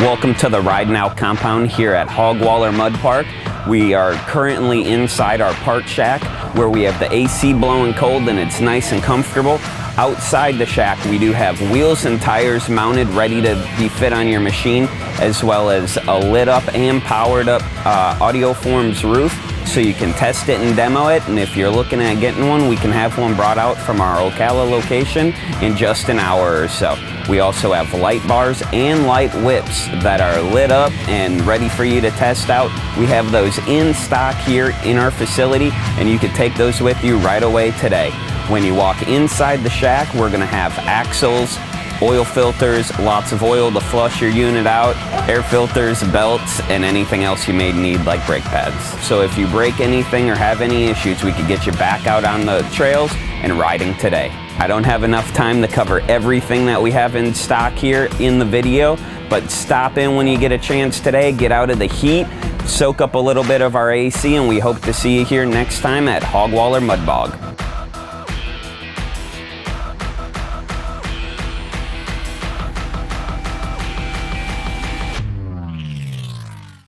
Welcome to the RideNow compound here at Hog Waller Mud Park. We are currently inside our park shack where we have the AC blowing cold and it's nice and comfortable. Outside the shack we do have wheels and tires mounted ready to be fit on your machine, as well as a lit up and powered up Audioforms roof, so you can test it and demo it. And if you're looking at getting one, we can have one brought out from our Ocala location in just an hour or so. We also have light bars and light whips that are lit up and ready for you to test out. We have those in stock here in our facility, and you can take those with you right away today. When you walk inside the shack, we're gonna have axles, oil filters, lots of oil to flush your unit out, air filters, belts, and anything else you may need like brake pads. So if you break anything or have any issues, we could get you back out on the trails and riding today. I don't have enough time to cover everything that we have in stock here in the video, but stop in when you get a chance today, get out of the heat, soak up a little bit of our AC, and we hope to see you here next time at Hog Waller Mud Bog.